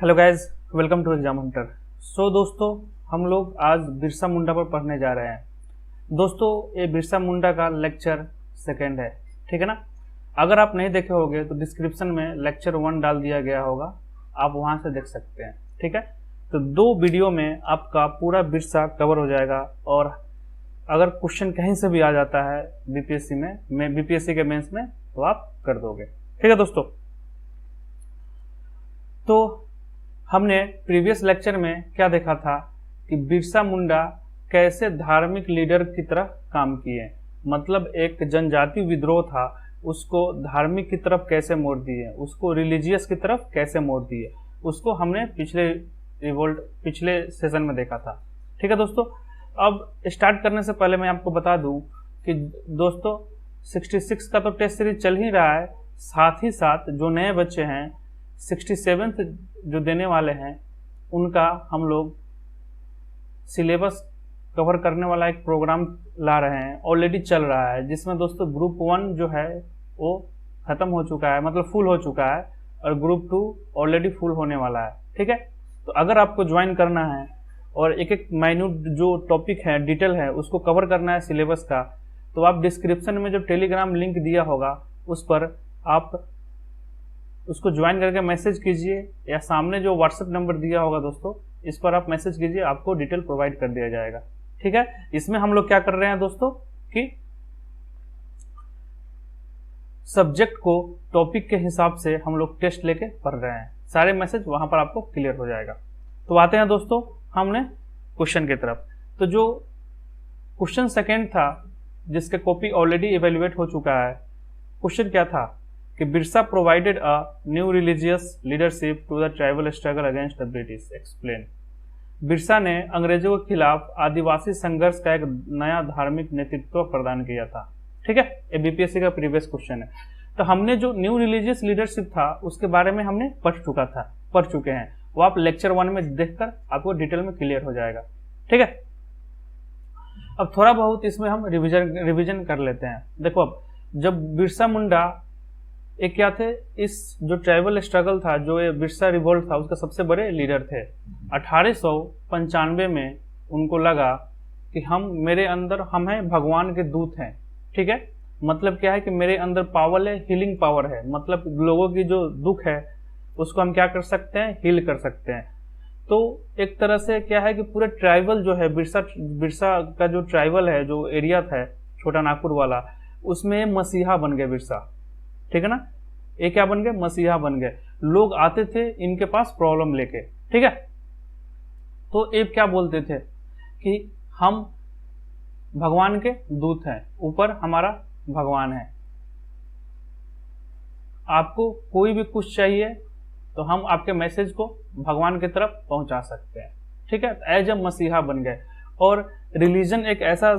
Hello guys, welcome to exam hunter. So दोस्तों, हम लोग आज बिरसा मुंडा पर पढ़ने जा रहे हैं। दोस्तों, ये बिरसा मुंडा का लेक्चर सेकेंड है, ठीक है ना। अगर आप नहीं देखे होंगे तो डिस्क्रिप्शन में लेक्चर 1 डाल दिया गया होगा, आप वहां से देख सकते हैं, ठीक है। तो 2 वीडियो में आपका पूरा बिरसा कवर हो जाएगा और अगर क्वेश्चन कहीं से भी आ जाता है बीपीएससी के मेंस में तो आप कर दोगे, ठीक है दोस्तों। तो हमने प्रीवियस लेक्चर में क्या देखा था कि बिरसा मुंडा कैसे धार्मिक लीडर की तरह काम किए, मतलब एक जनजाति विद्रोह था उसको धार्मिक की तरफ कैसे मोड़ दिए, उसको रिलीजियस की तरफ कैसे मोड़ दिए, उसको हमने पिछले सेशन में देखा था, ठीक है दोस्तों। अब स्टार्ट करने से पहले मैं आपको बता दूं कि दोस्तों 66 का तो टेस्ट सीरीज चल ही रहा है, साथ ही साथ जो नए बच्चे हैं 67th जो देने वाले हैं उनका हम लोग सिलेबस कवर करने वाला एक प्रोग्राम ला रहे हैं, ऑलरेडी चल रहा है, जिसमें दोस्तों ग्रुप 1 जो है वो खत्म हो चुका है, मतलब फुल हो चुका है, और ग्रुप 2 ऑलरेडी फुल होने वाला है, ठीक है। तो अगर आपको ज्वाइन करना है और एक एक माइन्यूट जो टॉपिक है, डिटेल है, उसको कवर करना है सिलेबस का, तो आप डिस्क्रिप्शन में जो टेलीग्राम लिंक दिया होगा उस पर आप उसको ज्वाइन करके मैसेज कीजिए, या सामने जो व्हाट्सएप नंबर दिया होगा दोस्तों इस पर आप मैसेज कीजिए, आपको डिटेल प्रोवाइड कर दिया जाएगा, ठीक है। इसमें हम लोग क्या कर रहे हैं दोस्तों कि सब्जेक्ट को टॉपिक के हिसाब से हम लोग टेस्ट लेके पढ़ रहे हैं, सारे मैसेज वहां पर आपको क्लियर हो जाएगा। तो आते हैं दोस्तों हमने क्वेश्चन की तरफ। तो जो क्वेश्चन सेकेंड था जिसके कॉपी ऑलरेडी इवेल्युएट हो चुका है, क्वेश्चन क्या था कि Birsa provided a new religious leadership to the tribal struggle against the British, explain. Birsa ने अंग्रेजों के खिलाफ आदिवासी संघर्ष का एक नया धार्मिक नेतृत्व प्रदान किया था, ठीक है। ये बीपीएससी का प्रीवियस क्वेश्चन है। तो हमने जो न्यू रिलीजियस लीडरशिप था उसके बारे में हमने पढ़ चुके हैं, वो आप लेक्चर 1 में देखकर आपको डिटेल में क्लियर हो जाएगा, ठीक है। अब थोड़ा बहुत इसमें हम रिविजन कर लेते हैं। देखो, अब जब बिरसा मुंडा एक क्या थे, इस जो ट्राइबल स्ट्रगल था, जो ये बिरसा रिवोल्ट था, उसके सबसे बड़े लीडर थे। 1895 में उनको लगा कि हम हैं भगवान के दूत हैं, ठीक है। मतलब क्या है कि मेरे अंदर पावर है, हीलिंग पावर है, मतलब लोगों की जो दुख है उसको हम क्या कर सकते हैं, हील कर सकते हैं। तो एक तरह से क्या है कि पूरे ट्राइबल जो है बिरसा का जो ट्राइबल है, जो एरिया था छोटा नागपुर वाला, उसमें मसीहा बन गए बिरसा, ठीक है ना। ये क्या बन गए, मसीहा बन गए। लोग आते थे इनके पास प्रॉब्लम लेके, ठीक है। तो ये क्या बोलते थे कि हम भगवान के दूत हैं, ऊपर हमारा भगवान है, आपको कोई भी कुछ चाहिए तो हम आपके मैसेज को भगवान की तरफ पहुंचा सकते हैं, ठीक है। एज अ मसीहा बन गए। और रिलीजन एक ऐसा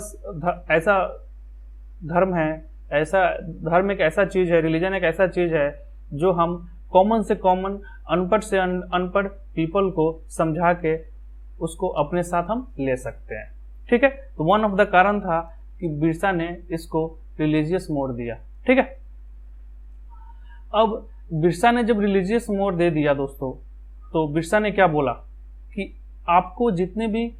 धर्म है, एक ऐसा चीज है, रिलीजन एक ऐसा चीज है जो हम कॉमन से कॉमन, अनपढ़ से अनपढ़ पीपल को समझा के उसको अपने साथ हम ले सकते हैं, ठीक है। तो वन ऑफ द कारण था कि बिरसा ने इसको रिलीजियस मोड़ दिया, ठीक है। अब बिरसा ने जब रिलीजियस मोड़ दे दिया दोस्तों, तो बिरसा ने क्या बोला कि आपको जितने भी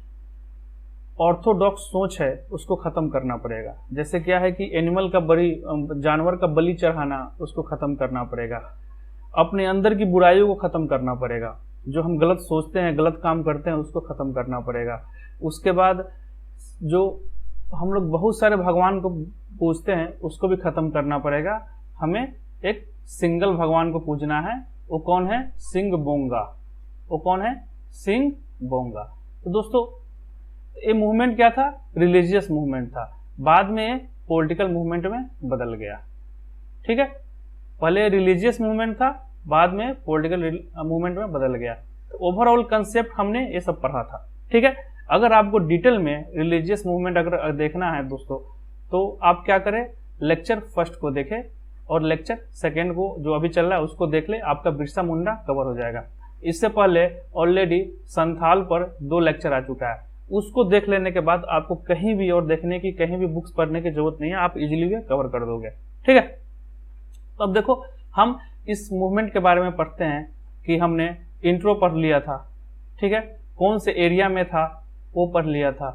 ऑर्थोडॉक्स सोच है उसको खत्म करना पड़ेगा। जैसे क्या है कि जानवर का बलि चढ़ाना, उसको खत्म करना पड़ेगा। अपने अंदर की बुराइयों को खत्म करना पड़ेगा, जो हम गलत सोचते हैं, गलत काम करते हैं, उसको खत्म करना पड़ेगा। उसके बाद जो हम लोग बहुत सारे भगवान को पूजते हैं उसको भी खत्म करना पड़ेगा। हमें एक सिंगल भगवान को पूजना है, वो कौन है, सिंह बोंगा। वो कौन है, सिंह बोंगा। तो दोस्तों ये मूवमेंट क्या था, रिलीजियस मूवमेंट था, बाद में पॉलिटिकल मूवमेंट में बदल गया, ठीक है। पहले रिलीजियस मूवमेंट था, बाद में पॉलिटिकल मूवमेंट में बदल गया। तो ओवरऑल कंसेप्ट हमने ये सब पढ़ा था, ठीक है। अगर आपको डिटेल में रिलीजियस मूवमेंट अगर देखना है दोस्तों, तो आप क्या करें, लेक्चर 1 को देखें और लेक्चर 2 को जो अभी चल रहा है उसको देख ले, आपका बिरसा मुंडा कवर हो जाएगा। इससे पहले ऑलरेडी संथाल पर 2 लेक्चर आ चुका है, उसको देख लेने के बाद आपको कहीं भी और देखने की, कहीं भी बुक्स पढ़ने की जरूरत नहीं है, आप इजीली कवर कर दोगे, ठीक है। तो अब देखो हम इस मूवमेंट के बारे में पढ़ते हैं कि हमने इंट्रो पढ़ लिया था, ठीक है, कौन से एरिया में था वो पढ़ लिया था,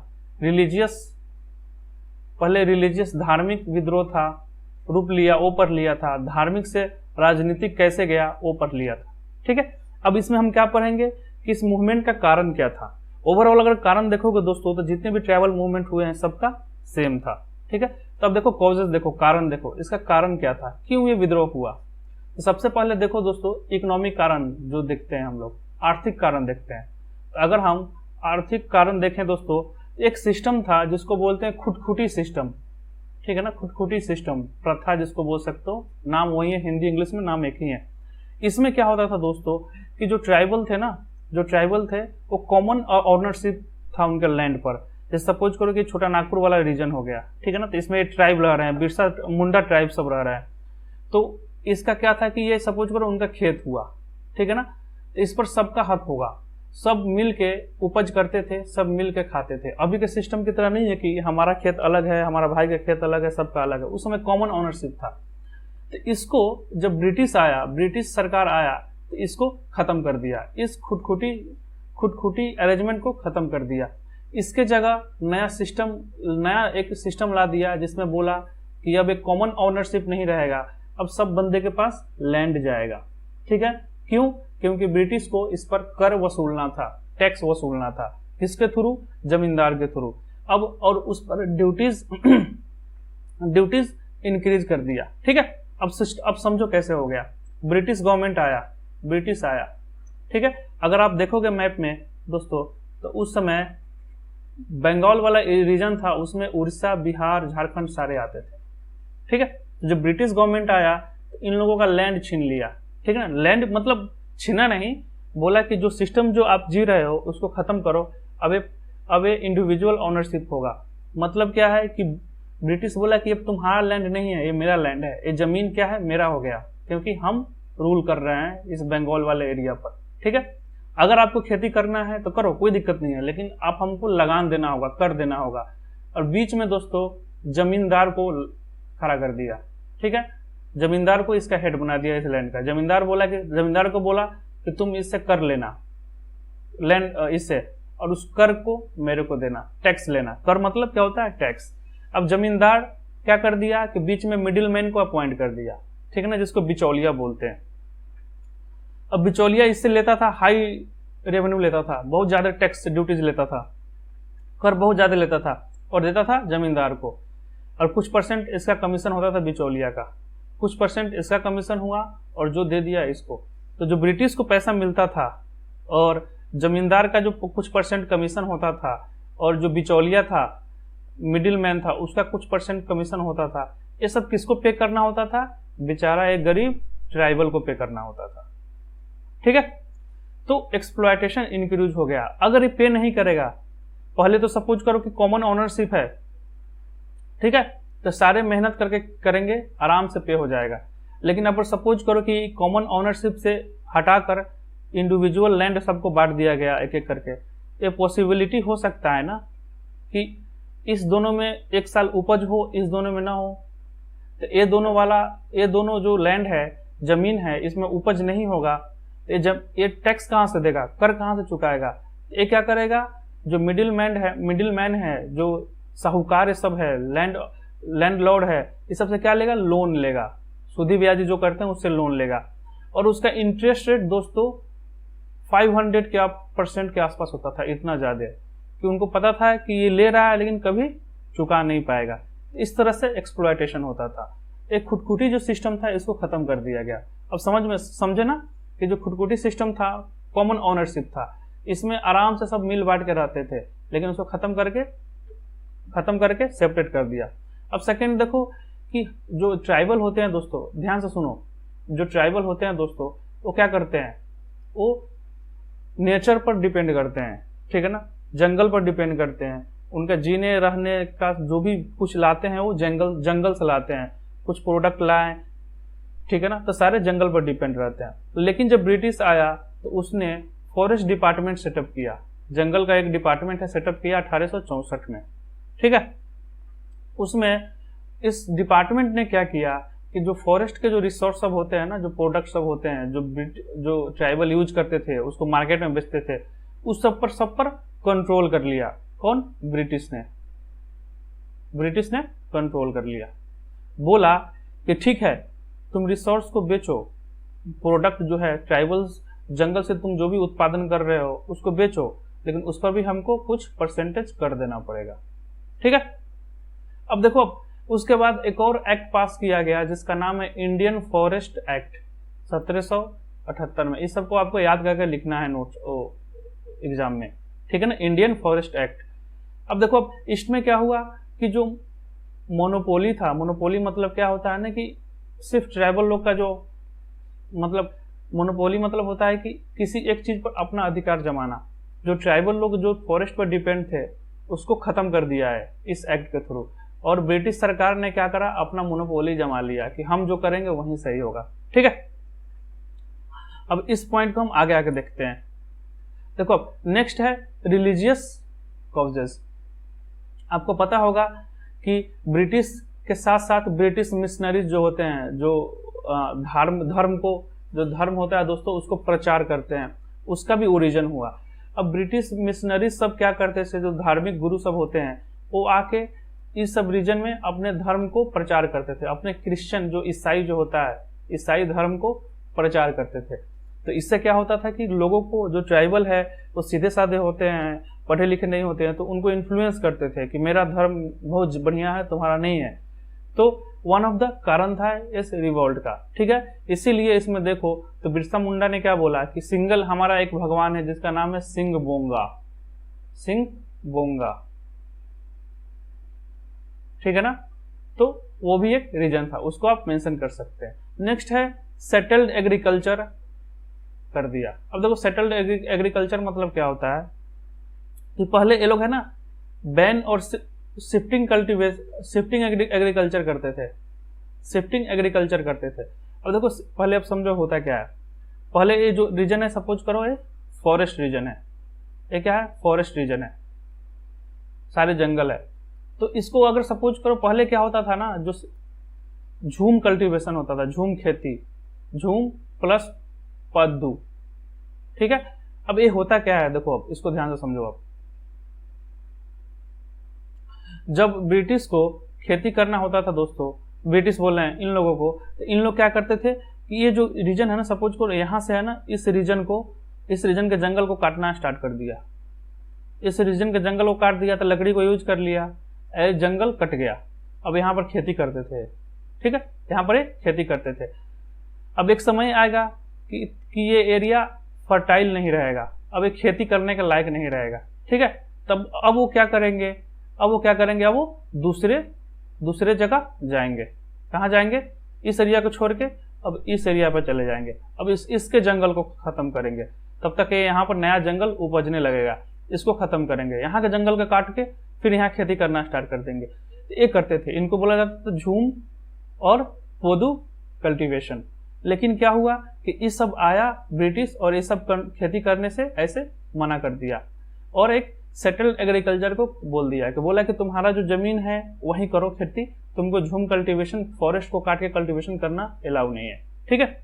पहले रिलीजियस धार्मिक विद्रोह था, रूप लिया वो पढ़ लिया था, धार्मिक से राजनीतिक कैसे गया वो पढ़ लिया था, ठीक है। अब इसमें हम क्या पढ़ेंगे कि इस मूवमेंट का कारण क्या था। ओवरऑल अगर कारण देखोगे दोस्तों तो जितने भी ट्राइबल मूवमेंट हुए हैं सबका सेम था, ठीक है। तो अब देखो कॉजेज देखो, कारण देखो, इसका कारण क्या था, क्यों ये विद्रोह हुआ। तो सबसे पहले देखो दोस्तों इकोनॉमिक कारण जो देखते हैं हम लोग, आर्थिक कारण देखते हैं। तो अगर हम आर्थिक कारण देखें दोस्तों, एक सिस्टम था जिसको बोलते हैं खुटखुटी सिस्टम, ठीक है ना, खुटखुटी सिस्टम, प्रथा जिसको बोल सकते हो, नाम वही है, हिंदी इंग्लिश में नाम एक ही है। इसमें क्या होता था दोस्तों कि जो ट्राइबल थे वो कॉमन ऑनरशिप था उनके लैंड पर। जैसे सपोज करो कि छोटा नागपुर वाला रीजन हो गया, ठीक है ना, तो इसमें ट्राइब रह रहे हैं, बिरसा मुंडा ट्राइब सब रह रहे हैं। तो इसका क्या था कि ये सपोज करो उनका खेत हुआ, ठीक है ना, तो इस पर सबका हक होगा, सब मिल के उपज करते थे, सब मिल के खाते थे। अभी के सिस्टम की तरह नहीं है कि हमारा खेत अलग है, हमारा भाई का खेत अलग है, सबका अलग है। उस समय कॉमन ऑनरशिप था। तो इसको जब ब्रिटिश सरकार आया तो इसको खत्म कर दिया, इस खुटखुटी अरेंजमेंट को खत्म कर दिया। इसके जगह नया एक सिस्टम ला दिया जिसमें बोला कि अब एक कॉमन ऑनरशिप नहीं रहेगा, अब सब बंदे के पास लैंड जाएगा, ठीक है। क्यों? क्योंकि ब्रिटिश को इस पर कर वसूलना था, टैक्स वसूलना था, किसके थ्रू, जमींदार के थ्रू। अब और उस पर ड्यूटीज इंक्रीज कर दिया, ठीक है। अब समझो कैसे हो गया। ब्रिटिश आया, ठीक है। अगर आप देखोगे मैप में दोस्तों तो उस समय बंगाल वाला रीजन था, उसमें उड़ीसा, बिहार, झारखंड सारे आते थे, ठीक है। जब ब्रिटिश गवर्नमेंट आया तो इन लोगों का लैंड छीन लिया, ठीक है ना। लैंड मतलब छीना नहीं, बोला कि जो सिस्टम जो आप जी रहे हो उसको खत्म करो, अब इंडिविजुअल ऑनरशिप होगा। मतलब क्या है कि ब्रिटिश बोला कि अब तुम्हारा लैंड नहीं है, ये मेरा लैंड है, ये जमीन क्या है, मेरा हो गया, क्योंकि हम रूल कर रहे हैं इस बंगाल वाले एरिया पर, ठीक है। अगर आपको खेती करना है तो करो, कोई दिक्कत नहीं है, लेकिन आप हमको लगान देना होगा, कर देना होगा। और बीच में दोस्तों जमींदार को खड़ा कर दिया, ठीक है। जमींदार को इसका हेड बना दिया इस लैंड का। जमींदार को बोला कि तुम इससे कर लेना, लैंड इससे, और उस कर को मेरे को देना, टैक्स लेना। कर मतलब क्या होता है, टैक्स। अब जमींदार क्या कर दिया कि बीच में मिडिल मैन को अपॉइंट कर दिया, ठीक है ना, जिसको बिचौलिया बोलते हैं। अब बिचौलिया इससे लेता था, हाई रेवेन्यू लेता था, बहुत ज्यादा टैक्स ड्यूटीज लेता था, कर बहुत ज्यादा लेता था और देता था जमींदार को। और कुछ परसेंट इसका कमीशन होता था बिचौलिया का, कुछ परसेंट इसका कमीशन हुआ और जो दे दिया इसको। तो जो ब्रिटिश को पैसा मिलता था और जमींदार का जो कुछ परसेंट कमीशन होता था और जो बिचौलिया था, मिडिल मैन था, उसका कुछ परसेंट कमीशन होता था, ये सब किसको पे करना होता था, बेचारा एक गरीब ट्राइबल को पे करना होता था, ठीक है। तो एक्सप्लॉयटेशन इंक्रीज हो गया। अगर ये पे नहीं करेगा, पहले तो सपोज करो कि कॉमन ओनरशिप है, ठीक है, तो सारे मेहनत करके करेंगे, आराम से पे हो जाएगा। लेकिन अब सपोज करो कि कॉमन ओनरशिप से हटाकर इंडिविजुअल लैंड सबको बांट दिया गया एक एक करके, ये पॉसिबिलिटी हो सकता है ना कि इस दोनों में एक साल उपज हो, इस दोनों में ना हो। तो ये दोनों जो लैंड है, जमीन है, इसमें उपज नहीं होगा, ये टैक्स कहां से देगा, कर कहां से चुकाएगा। ये क्या करेगा, जो मिडिल मैन है, जो साहूकार सब है, लैंडलॉर्ड है, इस सबसे क्या लेगा, लोन लेगा, सूदी ब्याजी जो करते हैं उससे लोन लेगा। और उसका इंटरेस्ट रेट दोस्तों 500% के आसपास होता था, इतना ज्यादा कि उनको पता था कि ये ले रहा है लेकिन कभी चुका नहीं पाएगा। इस तरह से एक्सप्लॉयटेशन होता था। एक खुटखुटी जो सिस्टम था इसको खत्म कर दिया गया। अब समझे ना कि जो खुटखुटी सिस्टम था, कॉमन ओनरशिप था, इसमें आराम से सब मिल बांट के रहते थे, लेकिन उसको खत्म करके सेपरेट कर दिया। अब सेकंड देखो कि जो ट्राइबल होते हैं दोस्तों, ध्यान से सुनो, जो ट्राइबल होते हैं दोस्तों वो क्या करते हैं, वो नेचर पर डिपेंड करते हैं, ठीक है ना, जंगल पर डिपेंड करते हैं। उनका जीने रहने का जो भी कुछ लाते हैं वो जंगल से लाते हैं, कुछ प्रोडक्ट लाए, ठीक है ना, तो सारे जंगल पर डिपेंड रहते हैं। लेकिन जब ब्रिटिश आया तो उसने फॉरेस्ट डिपार्टमेंट सेटअप किया, जंगल का एक डिपार्टमेंट है सेटअप किया 1864 में, ठीक है। उसमें इस डिपार्टमेंट ने क्या किया कि जो फॉरेस्ट के जो रिसोर्स सब होते हैं ना, जो प्रोडक्ट सब होते हैं, जो ट्राइबल यूज करते थे, उसको मार्केट में बेचते थे, उस सब पर कंट्रोल कर लिया। कौन? ब्रिटिश ने कंट्रोल कर लिया। बोला कि ठीक है, तुम रिसोर्स को बेचो, प्रोडक्ट जो है ट्राइबल्स जंगल से तुम जो भी उत्पादन कर रहे हो उसको बेचो, लेकिन उस पर भी हमको कुछ परसेंटेज कर देना पड़ेगा। ठीक है। अब देखो, उसके बाद एक और एक्ट पास किया गया जिसका नाम है इंडियन फॉरेस्ट एक्ट 1778 में। इस सबको आपको याद करके लिखना है नोट्स एग्जाम में, ठीक है ना। Indian forest act. अब देखो, अब इसमें क्या हुआ कि जो मोनोपोली था, मोनोपोली मतलब क्या होता है ना कि सिर्फ ट्राइबल लोग का जो मतलब मोनोपोली मतलब होता है कि किसी एक चीज पर अपना अधिकार जमाना। जो ट्राइबल लोग जो फॉरेस्ट पर डिपेंड थे उसको खत्म कर दिया है इस एक्ट के थ्रू। और ब्रिटिश सरकार ने क्या करा, अपना मोनोपोली जमा लिया कि हम जो करेंगे वही सही होगा। ठीक है। अब इस पॉइंट को हम आगे आगे देखते हैं। देखो, अब नेक्स्ट है रिलीजियस कॉजेज। आपको पता होगा कि ब्रिटिश के साथ साथ ब्रिटिश मिशनरीज जो होते हैं, जो धर्म होता है दोस्तों, उसको प्रचार करते हैं, उसका भी ओरिजिन हुआ। अब ब्रिटिश मिशनरीज सब क्या करते थे, जो धार्मिक गुरु सब होते हैं वो आके इस सब रीजन में अपने धर्म को प्रचार करते थे, अपने क्रिश्चियन जो ईसाई जो होता है, ईसाई धर्म को प्रचार करते थे। तो इससे क्या होता था कि लोगों को, जो ट्राइबल है वो सीधे साधे होते हैं, पढ़े लिखे नहीं होते हैं, तो उनको इन्फ्लुएंस करते थे कि मेरा धर्म बहुत बढ़िया है, तुम्हारा नहीं है। तो वन ऑफ द कारण था इस रिवॉल्ट का। ठीक है। इसीलिए इसमें देखो तो बिरसा मुंडा ने क्या बोला कि सिंगल हमारा एक भगवान है जिसका नाम है सिंह बोंगा। ठीक है ना। तो वो भी एक रीजन था, उसको आप मेंशन कर सकते हैं। नेक्स्ट है सेटल्ड एग्रीकल्चर कर दिया। अब देखो, सेटल्ड एग्रीकल्चर मतलब क्या होता है कि पहले ये लोग है ना बैन और शिफ्टिंग एग्रीकल्चर करते थे। अब देखो, पहले अब समझो होता क्या है। पहले ये जो रीजन है, सपोज करो ये फॉरेस्ट रीजन है, ये क्या है, फॉरेस्ट रीजन है, सारे जंगल है। तो इसको अगर सपोज करो, पहले क्या होता था ना, जो झूम कल्टीवेशन होता था, झूम खेती, झूम प्लस पद्दू। ठीक है। अब ये होता क्या है, देखो अब इसको ध्यान से समझो। अब जब ब्रिटिश को खेती करना होता था दोस्तों, ब्रिटिश बोल रहे हैं इन लोगों को, तो इन लोग क्या करते थे कि ये जो रीजन है ना, सपोज करो यहाँ से है ना, इस रीजन के जंगल को काटना स्टार्ट कर दिया। इस रीजन के जंगल को काट दिया तो लकड़ी को यूज कर लिया, जंगल कट गया। अब यहाँ पर खेती करते थे। ठीक है। यहाँ पर खेती करते थे। अब एक समय आएगा कि ये एरिया फर्टाइल नहीं रहेगा, अब एक खेती करने के लायक नहीं रहेगा। ठीक है। तब अब वो क्या करेंगे, अब वो दूसरे जगह जाएंगे। कहाँ जाएंगे? इस एरिया को छोड़ के अब इस एरिया पर चले जाएंगे। अब इसके जंगल को खत्म करेंगे। तब तक ये यहाँ पर नया जंगल उपजने लगेगा, इसको खत्म करेंगे। यहाँ के जंगल को काट के फिर यहाँ खेती करना स्टार्ट कर देंगे। ये करते थे, इनको बोला जाता था झूम और पोदू कल्टीवेशन। लेकिन क्या हुआ कि ये सब आया ब्रिटिश, और ये सब खेती करने से ऐसे मना कर दिया, और एक सेटल्ड एग्रीकल्चर को बोल दिया कि बोला कि तुम्हारा जो जमीन है वहीं करो खेती, तुमको झूम कल्टीवेशन, फॉरेस्ट को काट के कल्टीवेशन करना अलाउ नहीं है। ठीक है।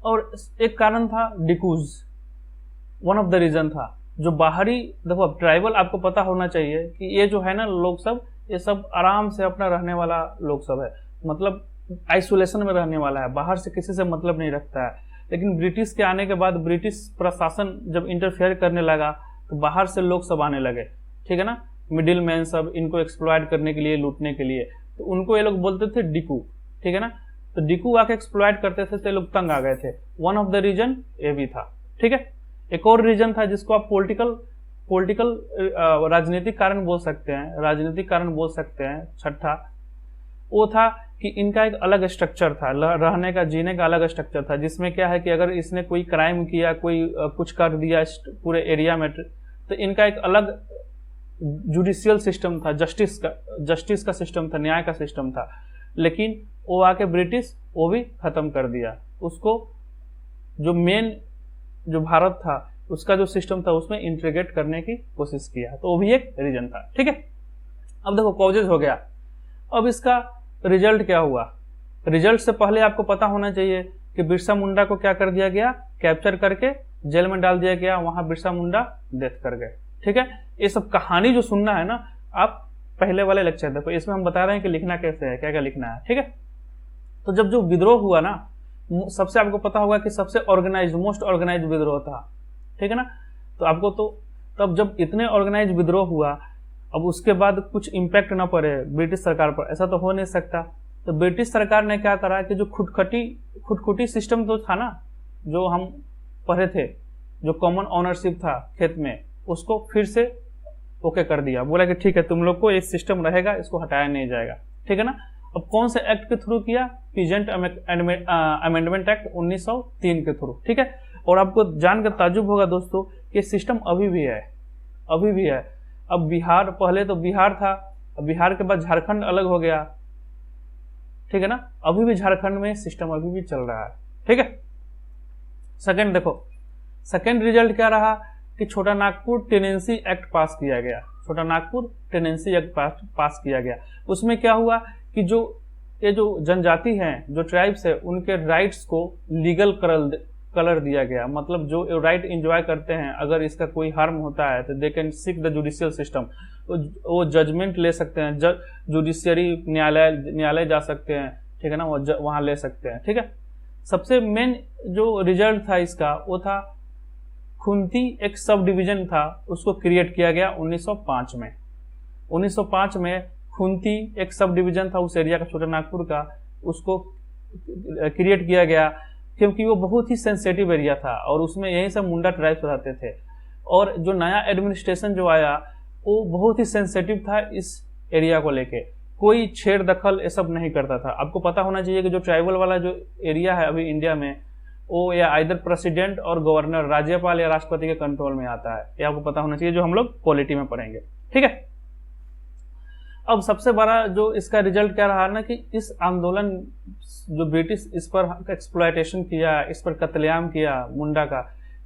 और एक कारण था डिकूज, वन ऑफ द रीजन था जो बाहरी। देखो, अब ट्राइबल आपको पता होना चाहिए कि ये जो है ना लोग सब, ये सब आराम से अपना रहने वाला लोग सब है, मतलब आइसोलेशन में रहने वाला है, बाहर से किसी से मतलब नहीं रखता है। लेकिन ब्रिटिश के आने के बाद ब्रिटिश प्रशासन जब इंटरफेयर करने लगा तो बाहर से लोग सब आने लगे। ठीक है ना, मिडिल मैन सब, इनको एक्सप्लॉयट करने के लिए, लूटने के लिए। तो उनको ये लोग बोलते थे डिकू। ठीक है ना। तो डिकू आके एक्सप्लॉयट करते थे तो लोग तंग आ गए थे। वन ऑफ द रीजन ये भी था। ठीक है। एक और रीजन था जिसको आप पॉलिटिकल राजनीतिक कारण बोल सकते हैं, छठा, वो था कि इनका एक अलग स्ट्रक्चर था, रहने का, जीने का अलग स्ट्रक्चर था, जिसमें क्या है कि अगर इसने कोई क्राइम किया, कोई कुछ कर दिया पूरे एरिया में, तो इनका एक अलग जुडिशियल सिस्टम था, जस्टिस का सिस्टम था, न्याय का सिस्टम था। लेकिन वो आके ब्रिटिश वो भी खत्म कर दिया उसको। जो मेन जो भारत था उसका जो सिस्टम था उसमें इंटीग्रेट करने की कोशिश किया, तो वो भी एक रीजन था। ठीक है। अब देखो, कॉजेज हो गया। अब इसका रिजल्ट क्या हुआ? रिजल्ट से पहले आपको पता होना चाहिए कि बिरसा मुंडा को क्या कर दिया गया, कैप्चर करके जेल में डाल दिया गया, वहां बिरसा मुंडा डेथ कर गए। ठीक है, ये सब कहानी जो सुनना है ना, आप पहले वाले लेक्चर देखो, इसमें हम बता रहे हैं कि लिखना कैसे है, क्या क्या लिखना है। ठीक है, तो जब जो विद्रोह हुआ ना, सबसे आपको पता होगा कि सबसे ऑर्गेनाइज, मोस्ट ऑर्गेनाइज विद्रोह था। ठीक है ना, तो आपको तो तब जब इतने ऑर्गेनाइज विद्रोह हुआ, अब उसके बाद कुछ इम्पैक्ट ना पड़े ब्रिटिश सरकार पर, ऐसा तो हो नहीं सकता। तो ब्रिटिश सरकार ने क्या करा कि जो खुटखुटी सिस्टम तो था ना, जो हम पढ़े थे, जो कॉमन ऑनरशिप था खेत में, उसको फिर से ओके कर दिया, बोला कि ठीक है तुम लोग को एक सिस्टम रहेगा, इसको हटाया नहीं जाएगा। ठीक है ना, अब कौन से एक्ट के थ्रू किया, पीजेंट अमेंडमेंट एक्ट 1903 के थ्रू। ठीक है, और आपको जानकर ताजुब होगा दोस्तों कि सिस्टम अभी भी है, अभी भी है। अब बिहार, पहले तो बिहार था, अब बिहार के बाद झारखंड अलग हो गया। ठीक है ना, अभी भी झारखंड में सिस्टम अभी भी चल रहा है। ठीक है, सेकंड देखो, सेकंड रिजल्ट क्या रहा कि छोटा नागपुर टेनेंसी एक्ट पास किया गया। छोटा नागपुर टेनेंसी एक्ट पास किया गया। उसमें क्या हुआ कि ये जो जनजाति हैं, जो ट्राइब्स है, उनके राइट्स को लीगल कलर दिया गया। मतलब जो राइट एंजॉय करते हैं, अगर इसका कोई हार्म होता है तो they can seek the judicial system, वो जजमेंट ले सकते हैं, जुडिशियरी न्यायालय जा सकते हैं। ठीक है ना, वहां ले सकते हैं। ठीक है, सबसे मेन जो रिजल्ट था इसका, वो था खुंती, एक सब डिवीजन था, उसको क्रिएट किया गया 1905 में। 1905 में खुंती एक सब डिवीजन था उस एरिया का, छोटा नागपुर का, उसको क्रिएट किया गया क्योंकि वो बहुत ही सेंसिटिव एरिया था और उसमें यही सब मुंडा ट्राइब्स रहते थे। और जो नया एडमिनिस्ट्रेशन जो आया, वो बहुत ही सेंसिटिव था इस एरिया को लेके, कोई छेड़ दखल ये सब नहीं करता था। आपको पता होना चाहिए कि जो ट्राइबल वाला जो एरिया है अभी इंडिया में, वो या आइदर प्रेसिडेंट और गवर्नर, राज्यपाल या राष्ट्रपति के कंट्रोल में आता है, ये आपको पता होना चाहिए, जो हम लोग पॉलिटी में पढ़ेंगे। ठीक है, अब सबसे बड़ा जो इसका रिजल्ट क्या रहा ना कि इस आंदोलन, जो ब्रिटिश इस पर एक्सप्लॉयटेशन किया, इस पर कत्लेआम किया मुंडा का,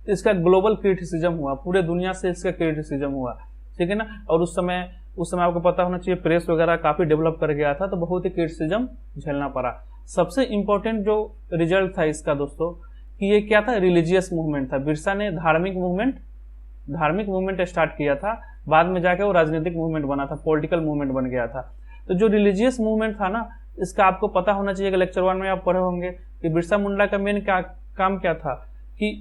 इसका ग्लोबल क्रिटिसिज्म हुआ, पूरे दुनिया से इसका क्रिटिसिज्म हुआ। ठीक है ना, और उस समय आपको पता होना चाहिए प्रेस वगैरह काफी डेवलप कर गया था, तो बहुत ही क्रिटिसिज्म झेलना पड़ा। सबसे इंपॉर्टेंट जो रिजल्ट था इसका दोस्तों, कि ये क्या था, रिलीजियस मूवमेंट था। बिरसा ने धार्मिक मूवमेंट स्टार्ट किया था, बाद में जाके वो राजनीतिक मूवमेंट बना था, पॉलिटिकल मूवमेंट बन गया था। तो जो रिलीजियस मूवमेंट था ना, इसका आपको पता होना चाहिए कि लेक्चर 1 में आप पढ़े होंगे कि बिरसा मुंडा का मेन काम क्या था कि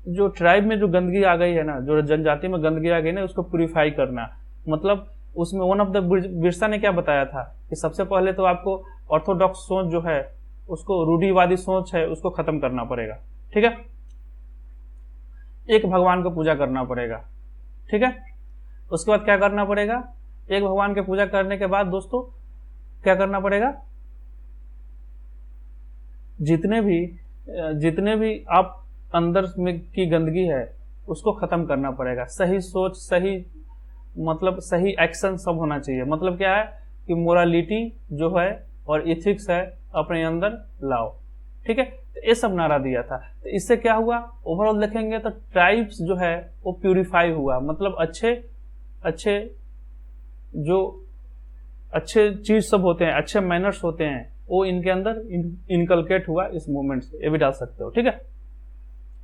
जो ट्राइब में जो गंदगी आ गई है ना, जो जनजाति में गंदगी आ गई ना, उसको प्यूरिफाई करना। मतलब उसमें वन ऑफ द बिरसा ने क्या बताया था कि सबसे पहले तो आपको ऑर्थोडॉक्स सोच जो है, उसको रूढ़िवादी सोच है, उसको खत्म करना पड़ेगा। ठीक है, एक भगवान को पूजा करना पड़ेगा। ठीक है, उसके बाद क्या करना पड़ेगा, एक भगवान की पूजा करने के बाद दोस्तों क्या करना पड़ेगा, जितने भी आप अंदर में की गंदगी है उसको खत्म करना पड़ेगा। सही सोच, सही एक्शन सब होना चाहिए। मतलब क्या है कि मोरालिटी जो है और इथिक्स है अपने अंदर लाओ। ठीक है, तो ये सब नारा दिया था। तो इससे क्या हुआ, ओवरऑल देखेंगे तो ट्राइब्स जो है वो प्यूरिफाई हुआ। मतलब अच्छे चीज सब होते हैं, अच्छे मैनर्स होते हैं, वो इनके अंदर इनकलकेट हुआ इस मूवमेंट से, ये भी डाल सकते हो। ठीक है,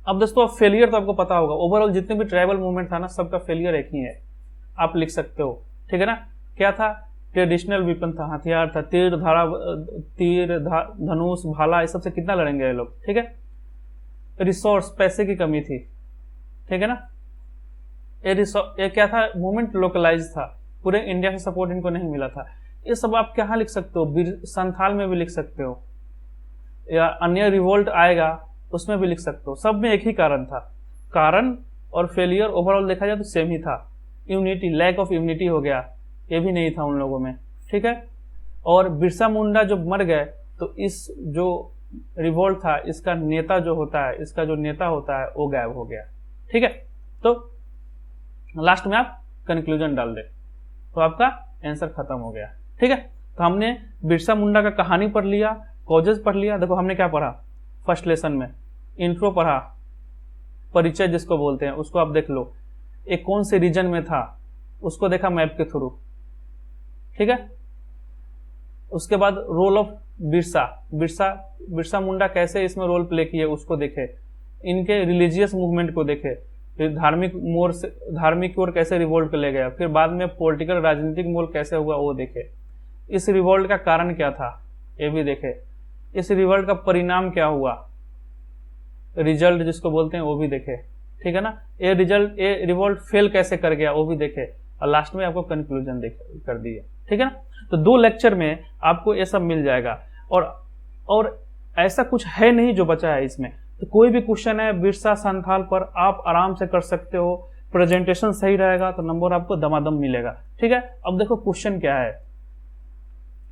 अब दोस्तों फेलियर तो आपको पता होगा, ओवरऑल जितने भी ट्राइबल मूवमेंट था ना, सबका फेलियर एक ही है, आप लिख सकते हो। ठीक है ना, क्या था, ट्रेडिशनल वेपन था, हथियार था, तीर धनुष भाला, इस सबसे कितना लड़ेंगे ये लोग। ठीक है, रिसोर्स, पैसे की कमी थी। ठीक है ना, ये क्या था, मूवमेंट लोकलाइज था, पूरे इंडिया से सपोर्ट इनको नहीं मिला था। ये सब आप कहाँ लिख सकते हो, संथाल में भी लिख सकते हो, या अन्य रिवोल्ट आएगा उसमें भी लिख सकते हो। सब में एक ही कारण था, कारण और फेलियर ओवरऑल देखा जाए तो सेम ही था। यूनिटी, लैक ऑफ यूनिटी हो गया, ये भी नहीं था उन लोगों में। ठीक है, और बिरसा मुंडा जब मर गए तो इस जो रिवोल्ट था, इसका नेता जो होता है वो गायब हो गया। ठीक है, तो लास्ट में आप कंक्लूजन डाल दे तो आपका आंसर खत्म हो गया। ठीक है, तो हमने बिरसा मुंडा का कहानी पढ़ लिया, कॉजेज पढ़ लिया। देखो हमने क्या पढ़ा फर्स्ट लेसन में, इंट्रो पढ़ा, परिचय जिसको बोलते हैं उसको आप देख लो, एक कौन से रीजन में था उसको देखा मैप के थ्रू। ठीक है, उसके बाद रोल ऑफ बिरसा बिरसा बिरसा मुंडा कैसे इसमें रोल प्ले किए उसको देखे, इनके रिलीजियस मूवमेंट को देखे, फिर धार्मिक ओर कैसे रिवोल्ट ले गया, फिर बाद में पॉलिटिकल राजनीतिक मोल कैसे हुआ वो देखे, इस रिवोल्ट का कारण क्या था ये भी देखे, इस रिवोल्ट का परिणाम क्या हुआ, रिजल्ट जिसको बोलते हैं वो भी देखे, ठीक है ना। ये रिवोल्ट फेल कैसे कर गया वो भी देखे, और लास्ट में आपको कंक्लूजन कर दिए, ठीक है ना। तो 2 लेक्चर में आपको ये सब मिल जाएगा, और ऐसा कुछ है नहीं जो बचा है इसमें। तो कोई भी क्वेश्चन है बिरसा संथाल पर आप आराम से कर सकते हो, प्रेजेंटेशन सही रहेगा तो नंबर आपको दमादम मिलेगा, ठीक है। अब देखो क्वेश्चन क्या है,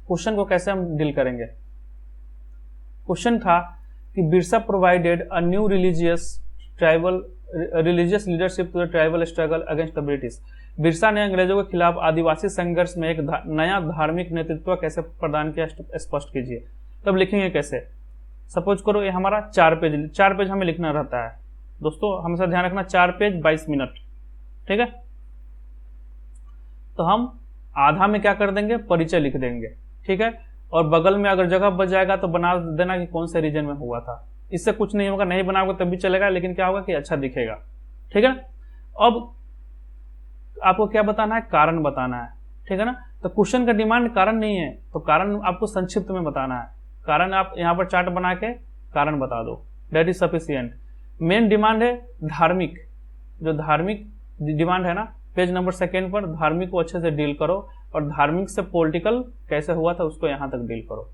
क्वेश्चन को कैसे हम डील करेंगे। क्वेश्चन था कि Birsa provided a new religious leadership to the tribal struggle against the British. Birsa ने अंग्रेजों के खिलाफ आदिवासी संघर्ष में एक नया धार्मिक नेतृत्व कैसे प्रदान किया, स्पष्ट कीजिए। तब लिखेंगे कैसे, सपोज करो ये हमारा 4 पेज हमें लिखना रहता है दोस्तों, हमेशा ध्यान रखना 4 पेज 22 मिनट, ठीक है। तो हम आधा में क्या कर देंगे, परिचय लिख देंगे, ठीक है, और बगल में अगर जगह बच जाएगा तो बना देना कि कौन से रीजन में हुआ था। इससे कुछ नहीं होगा, नहीं बनाओगे तब भी चलेगा, लेकिन क्या होगा कि अच्छा दिखेगा, ठीक है। अब आपको क्या बताना है, कारण बताना है, ठीक है ना। तो क्वेश्चन का डिमांड कारण नहीं है, तो कारण आपको संक्षिप्त में बताना है। कारण आप यहाँ पर चार्ट बना के कारण बता दो, that is sufficient. Main demand है धार्मिक, जो धार्मिक डिमांड है ना, पेज नंबर 2 पर धार्मिक को अच्छे से डील करो, और धार्मिक से पॉलिटिकल कैसे हुआ था उसको यहाँ तक डील करो,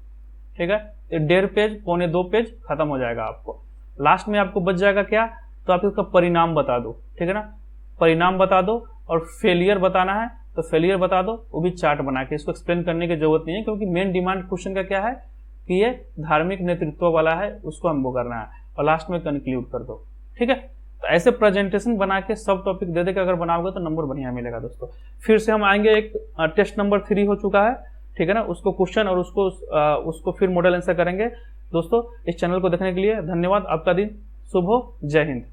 ठीक है। 1.5 पेज 2 पेज खत्म हो जाएगा आपको। लास्ट में आपको बच जाएगा क्या, तो आप इसका परिणाम बता दो, ठीक है ना, परिणाम बता दो, और फेलियर बताना है तो फेलियर बता दो, वो भी चार्ट बना के। इसको एक्सप्लेन करने की जरूरत नहीं है, क्योंकि मेन डिमांड क्वेश्चन का क्या है कि ये धार्मिक नेतृत्व वाला है, उसको हमको करना है, और लास्ट में कंक्लूड कर दो, ठीक है। तो ऐसे प्रेजेंटेशन बना के सब टॉपिक दे के अगर बनाओगे तो नंबर बढ़िया मिलेगा दोस्तों। फिर से हम आएंगे, एक टेस्ट नंबर 3 हो चुका है, ठीक है ना, उसको क्वेश्चन और उसको फिर मॉडल आंसर करेंगे दोस्तों। इस चैनल को देखने के लिए धन्यवाद, आपका दिन शुभ हो, जय हिंद।